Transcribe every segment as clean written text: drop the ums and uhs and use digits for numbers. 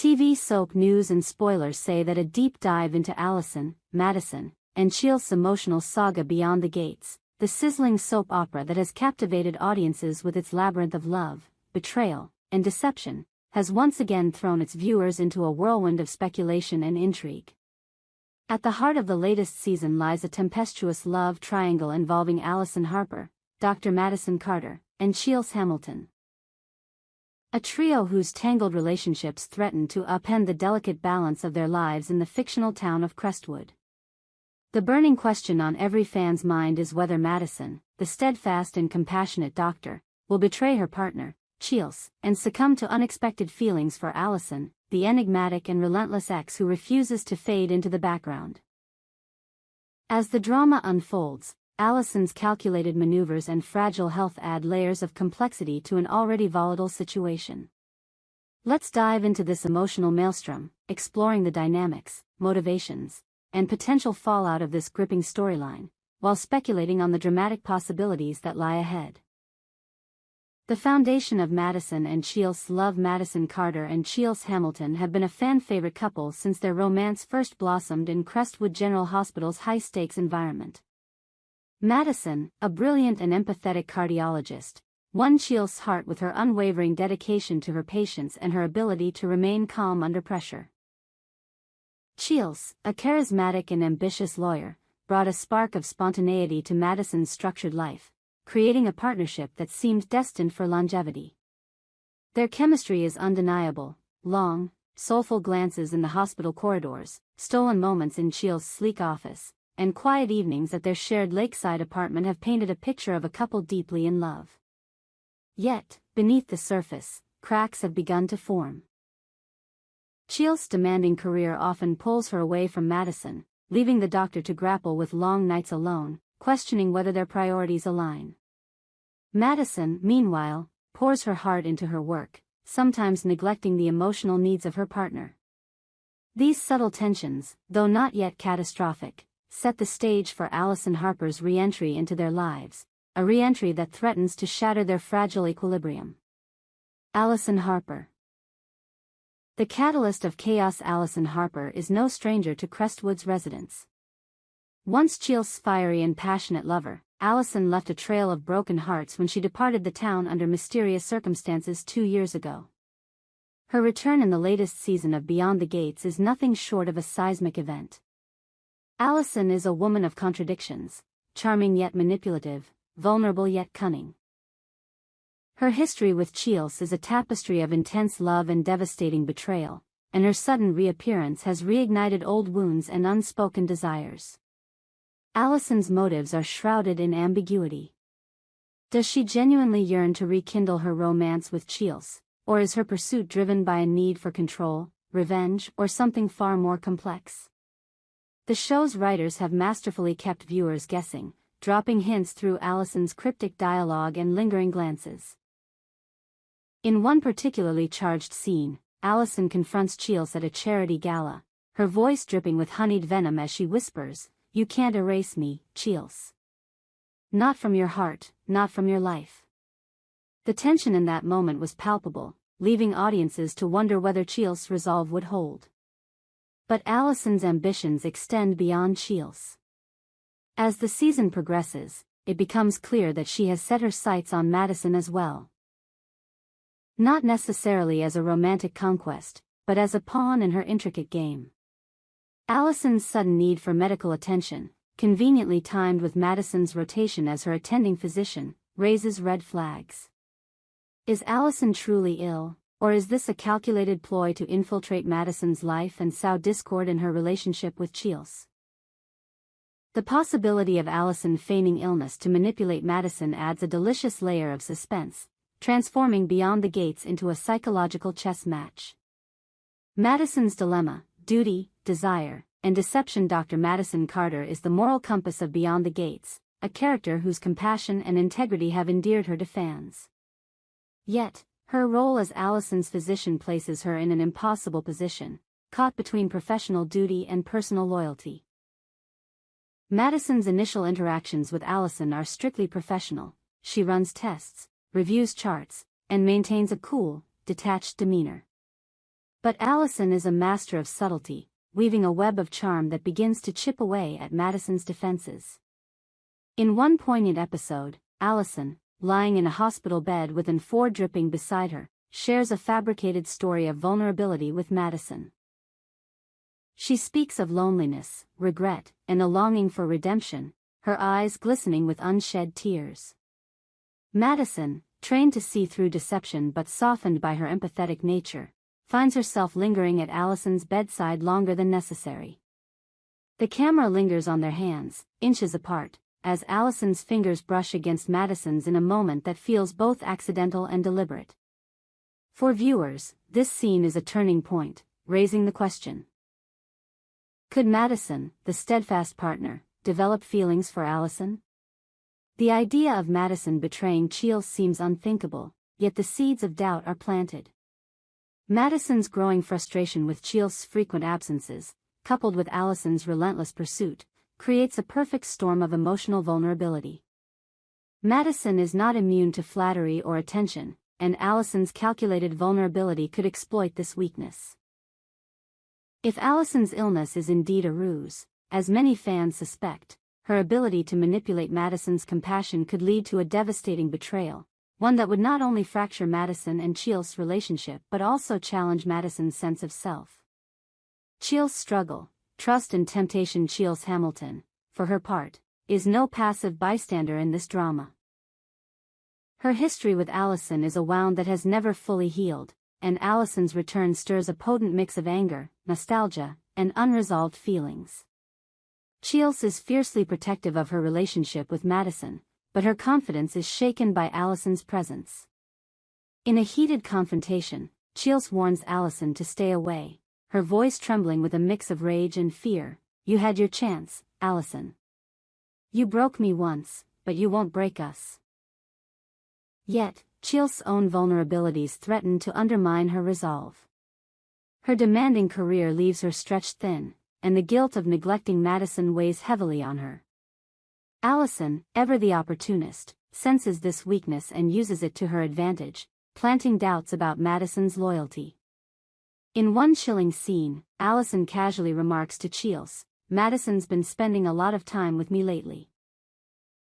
TV soap news and spoilers say that a deep dive into Allison, Madison, and Chiles' emotional saga Beyond the Gates, the sizzling soap opera that has captivated audiences with its labyrinth of love, betrayal, and deception, has once again thrown its viewers into a whirlwind of speculation and intrigue. At the heart of the latest season lies a tempestuous love triangle involving Allison Harper, Dr. Madison Carter, and Chiles Hamilton. A trio whose tangled relationships threaten to upend the delicate balance of their lives in the fictional town of Crestwood. The burning question on every fan's mind is whether Madison, the steadfast and compassionate doctor, will betray her partner, Chiles, and succumb to unexpected feelings for Allison, the enigmatic and relentless ex who refuses to fade into the background. As the drama unfolds, Allison's calculated maneuvers and fragile health add layers of complexity to an already volatile situation. Let's dive into this emotional maelstrom, exploring the dynamics, motivations, and potential fallout of this gripping storyline, while speculating on the dramatic possibilities that lie ahead. The foundation of Madison and Chiles' love. Madison Carter and Chiles Hamilton have been a fan-favorite couple since their romance first blossomed in Crestwood General Hospital's high-stakes environment. Madison, a brilliant and empathetic cardiologist, won Chiles' heart with her unwavering dedication to her patients and her ability to remain calm under pressure. Chiles, a charismatic and ambitious lawyer, brought a spark of spontaneity to Madison's structured life, creating a partnership that seemed destined for longevity. Their chemistry is undeniable: long, soulful glances in the hospital corridors, stolen moments in Chiles' sleek office, and quiet evenings at their shared lakeside apartment have painted a picture of a couple deeply in love. Yet, beneath the surface, cracks have begun to form. Chiles' demanding career often pulls her away from Madison, leaving the doctor to grapple with long nights alone, questioning whether their priorities align. Madison, meanwhile, pours her heart into her work, sometimes neglecting the emotional needs of her partner. These subtle tensions, though not yet catastrophic, set the stage for Allison Harper's re-entry into their lives, a re-entry that threatens to shatter their fragile equilibrium. Allison Harper. The catalyst of chaos. Allison Harper is no stranger to Crestwood's residents. Once Chiles' fiery and passionate lover, Allison left a trail of broken hearts when she departed the town under mysterious circumstances 2 years ago. Her return in the latest season of Beyond the Gates is nothing short of a seismic event. Allison is a woman of contradictions, charming yet manipulative, vulnerable yet cunning. Her history with Chiles is a tapestry of intense love and devastating betrayal, and her sudden reappearance has reignited old wounds and unspoken desires. Allison's motives are shrouded in ambiguity. Does she genuinely yearn to rekindle her romance with Chiles, or is her pursuit driven by a need for control, revenge, or something far more complex? The show's writers have masterfully kept viewers guessing, dropping hints through Allison's cryptic dialogue and lingering glances. In one particularly charged scene, Allison confronts Chiles at a charity gala, her voice dripping with honeyed venom as she whispers, "You can't erase me, Chiles. Not from your heart, not from your life." The tension in that moment was palpable, leaving audiences to wonder whether Chiles' resolve would hold. But Allison's ambitions extend beyond Chiles. As the season progresses, it becomes clear that she has set her sights on Madison as well. Not necessarily as a romantic conquest, but as a pawn in her intricate game. Allison's sudden need for medical attention, conveniently timed with Madison's rotation as her attending physician, raises red flags. Is Allison truly ill, or is this a calculated ploy to infiltrate Madison's life and sow discord in her relationship with Chiles? The possibility of Allison feigning illness to manipulate Madison adds a delicious layer of suspense, transforming Beyond the Gates into a psychological chess match. Madison's dilemma, duty, desire, and deception. Dr. Madison Carter is the moral compass of Beyond the Gates, a character whose compassion and integrity have endeared her to fans. Yet, her role as Allison's physician places her in an impossible position, caught between professional duty and personal loyalty. Madison's initial interactions with Allison are strictly professional. She runs tests, reviews charts, and maintains a cool, detached demeanor. But Allison is a master of subtlety, weaving a web of charm that begins to chip away at Madison's defenses. In one poignant episode, Allison, lying in a hospital bed with an IV dripping beside her, shares a fabricated story of vulnerability with Madison. She speaks of loneliness, regret, and a longing for redemption, her eyes glistening with unshed tears. Madison, trained to see through deception but softened by her empathetic nature, finds herself lingering at Allison's bedside longer than necessary. The camera lingers on their hands, inches apart, as Allison's fingers brush against Madison's in a moment that feels both accidental and deliberate. For viewers, this scene is a turning point, raising the question: could Madison, the steadfast partner, develop feelings for Allison? The idea of Madison betraying Chiles seems unthinkable, yet the seeds of doubt are planted. Madison's growing frustration with Chiles' frequent absences, coupled with Allison's relentless pursuit, creates a perfect storm of emotional vulnerability. Madison is not immune to flattery or attention, and Allison's calculated vulnerability could exploit this weakness. If Allison's illness is indeed a ruse, as many fans suspect, her ability to manipulate Madison's compassion could lead to a devastating betrayal, one that would not only fracture Madison and Chiles' relationship but also challenge Madison's sense of self. Chiles' struggle, trust and temptation. Chiles Hamilton, for her part, is no passive bystander in this drama. Her history with Allison is a wound that has never fully healed, and Allison's return stirs a potent mix of anger, nostalgia, and unresolved feelings. Chiles is fiercely protective of her relationship with Madison, but her confidence is shaken by Allison's presence. In a heated confrontation, Chiles warns Allison to stay away, her voice trembling with a mix of rage and fear. "You had your chance, Allison. You broke me once, but you won't break us." Yet, Chiles' own vulnerabilities threaten to undermine her resolve. Her demanding career leaves her stretched thin, and the guilt of neglecting Madison weighs heavily on her. Allison, ever the opportunist, senses this weakness and uses it to her advantage, planting doubts about Madison's loyalty. In one chilling scene, Allison casually remarks to Chiles, "Madison's been spending a lot of time with me lately.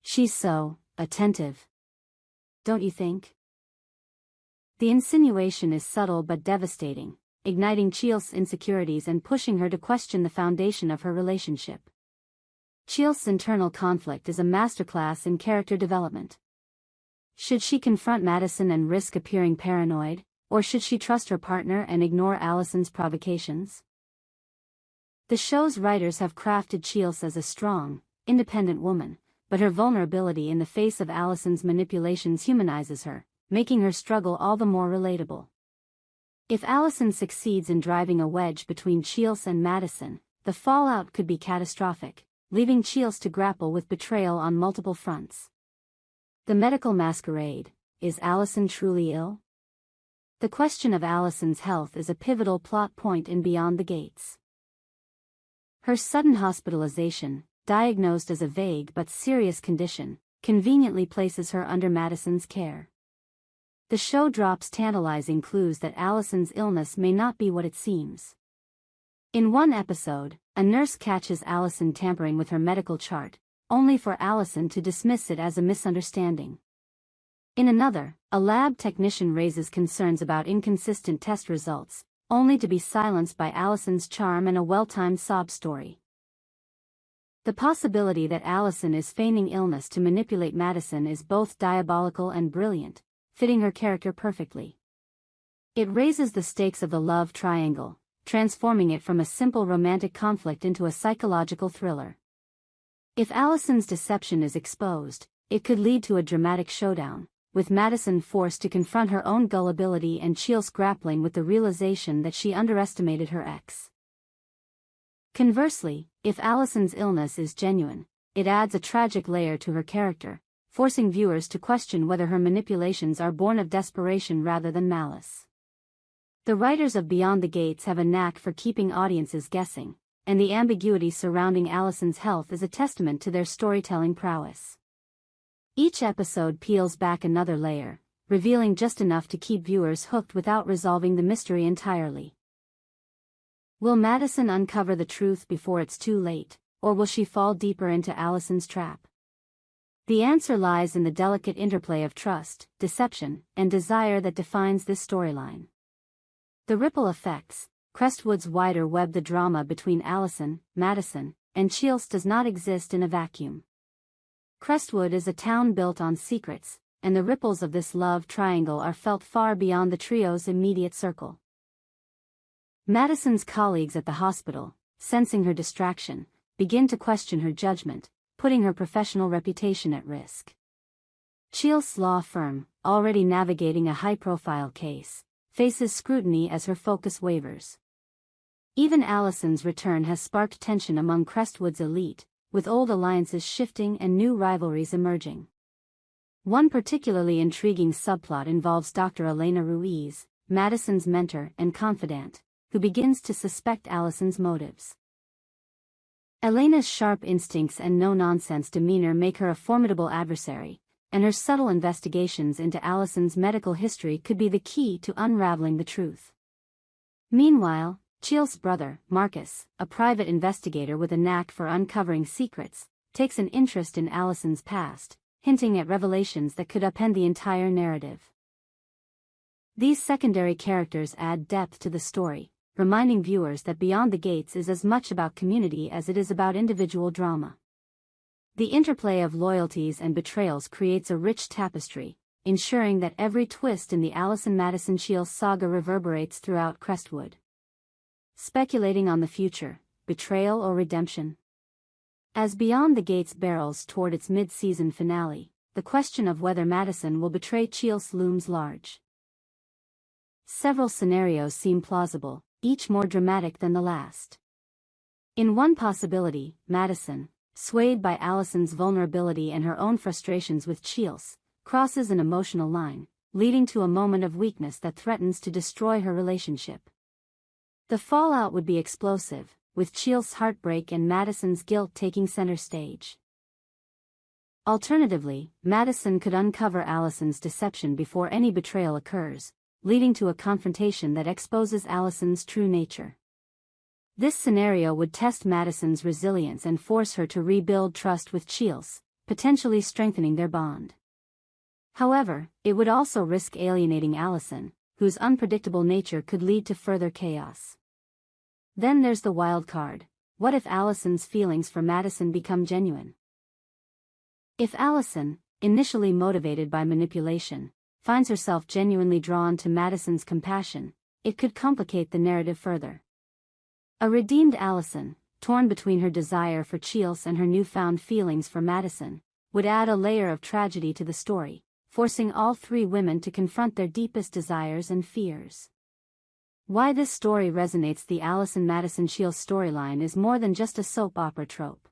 She's so attentive. Don't you think?" The insinuation is subtle but devastating, igniting Chiles' insecurities and pushing her to question the foundation of her relationship. Chiles' internal conflict is a masterclass in character development. Should she confront Madison and risk appearing paranoid, or should she trust her partner and ignore Allison's provocations? The show's writers have crafted Chiles as a strong, independent woman, but her vulnerability in the face of Allison's manipulations humanizes her, making her struggle all the more relatable. If Allison succeeds in driving a wedge between Chiles and Madison, the fallout could be catastrophic, leaving Chiles to grapple with betrayal on multiple fronts. The medical masquerade: is Allison truly ill? The question of Allison's health is a pivotal plot point in Beyond the Gates. Her sudden hospitalization, diagnosed as a vague but serious condition, conveniently places her under Madison's care. The show drops tantalizing clues that Allison's illness may not be what it seems. In one episode, a nurse catches Allison tampering with her medical chart, only for Allison to dismiss it as a misunderstanding. In another, a lab technician raises concerns about inconsistent test results, only to be silenced by Allison's charm and a well-timed sob story. The possibility that Allison is feigning illness to manipulate Madison is both diabolical and brilliant, fitting her character perfectly. It raises the stakes of the love triangle, transforming it from a simple romantic conflict into a psychological thriller. If Allison's deception is exposed, it could lead to a dramatic showdown, with Madison forced to confront her own gullibility and Chiles grappling with the realization that she underestimated her ex. Conversely, if Allison's illness is genuine, it adds a tragic layer to her character, forcing viewers to question whether her manipulations are born of desperation rather than malice. The writers of Beyond the Gates have a knack for keeping audiences guessing, and the ambiguity surrounding Allison's health is a testament to their storytelling prowess. Each episode peels back another layer, revealing just enough to keep viewers hooked without resolving the mystery entirely. Will Madison uncover the truth before it's too late, or will she fall deeper into Allison's trap? The answer lies in the delicate interplay of trust, deception, and desire that defines this storyline. The ripple effects, Crestwoods' wider web. The drama between Allison, Madison, and Chiles does not exist in a vacuum. Crestwood is a town built on secrets, and the ripples of this love triangle are felt far beyond the trio's immediate circle. Madison's colleagues at the hospital, sensing her distraction, begin to question her judgment, putting her professional reputation at risk. Chiles' law firm, already navigating a high-profile case, faces scrutiny as her focus wavers. Even Allison's return has sparked tension among Crestwood's elite, with old alliances shifting and new rivalries emerging. One particularly intriguing subplot involves Dr. Elena Ruiz, Madison's mentor and confidant, who begins to suspect Allison's motives. Elena's sharp instincts and no-nonsense demeanor make her a formidable adversary, and her subtle investigations into Allison's medical history could be the key to unraveling the truth. Meanwhile, Chiles' brother, Marcus, a private investigator with a knack for uncovering secrets, takes an interest in Allison's past, hinting at revelations that could upend the entire narrative. These secondary characters add depth to the story, reminding viewers that Beyond the Gates is as much about community as it is about individual drama. The interplay of loyalties and betrayals creates a rich tapestry, ensuring that every twist in the Allison-Madison Chiles saga reverberates throughout Crestwood. Speculating on the future, betrayal or redemption? As Beyond the Gates barrels toward its mid-season finale, the question of whether Madison will betray Chiles looms large. Several scenarios seem plausible, each more dramatic than the last. In one possibility, Madison, swayed by Allison's vulnerability and her own frustrations with Chiles, crosses an emotional line, leading to a moment of weakness that threatens to destroy her relationship. The fallout would be explosive, with Chiles' heartbreak and Madison's guilt taking center stage. Alternatively, Madison could uncover Allison's deception before any betrayal occurs, leading to a confrontation that exposes Allison's true nature. This scenario would test Madison's resilience and force her to rebuild trust with Chiles, potentially strengthening their bond. However, it would also risk alienating Allison, whose unpredictable nature could lead to further chaos. Then there's the wild card: what if Allison's feelings for Madison become genuine? If Allison, initially motivated by manipulation, finds herself genuinely drawn to Madison's compassion, it could complicate the narrative further. A redeemed Allison, torn between her desire for Chiles and her newfound feelings for Madison, would add a layer of tragedy to the story, forcing all three women to confront their deepest desires and fears. Why this story resonates: the Allison-Madison Chiles storyline is more than just a soap opera trope.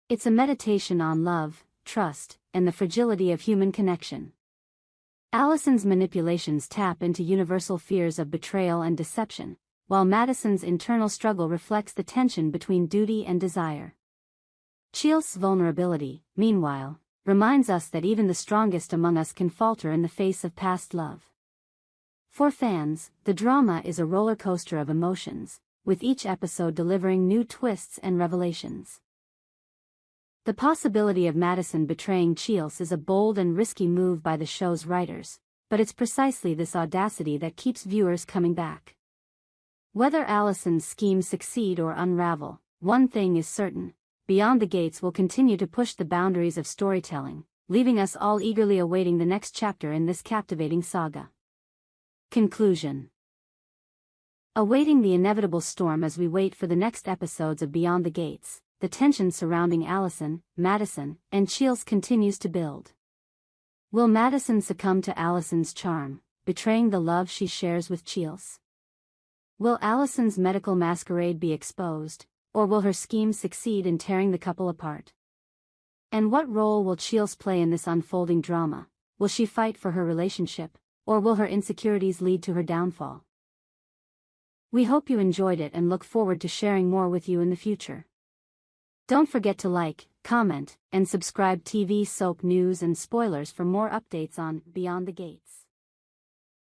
It's a meditation on love, trust, and the fragility of human connection. Allison's manipulations tap into universal fears of betrayal and deception, while Madison's internal struggle reflects the tension between duty and desire. Chiles' vulnerability, meanwhile, reminds us that even the strongest among us can falter in the face of past love. For fans, the drama is a roller coaster of emotions, with each episode delivering new twists and revelations. The possibility of Madison betraying Chiles is a bold and risky move by the show's writers, but it's precisely this audacity that keeps viewers coming back. Whether Allison's schemes succeed or unravel, one thing is certain: Beyond the Gates will continue to push the boundaries of storytelling, leaving us all eagerly awaiting the next chapter in this captivating saga. Conclusion. Awaiting the inevitable storm as we wait for the next episodes of Beyond the Gates, the tension surrounding Allison, Madison, and Chiles continues to build. Will Madison succumb to Allison's charm, betraying the love she shares with Chiles? Will Allison's medical masquerade be exposed, or will her schemes succeed in tearing the couple apart? And what role will Chiles play in this unfolding drama? Will she fight for her relationship, or will her insecurities lead to her downfall? We hope you enjoyed it and look forward to sharing more with you in the future. Don't forget to like, comment, and subscribe. TV soap news and spoilers for more updates on Beyond the Gates.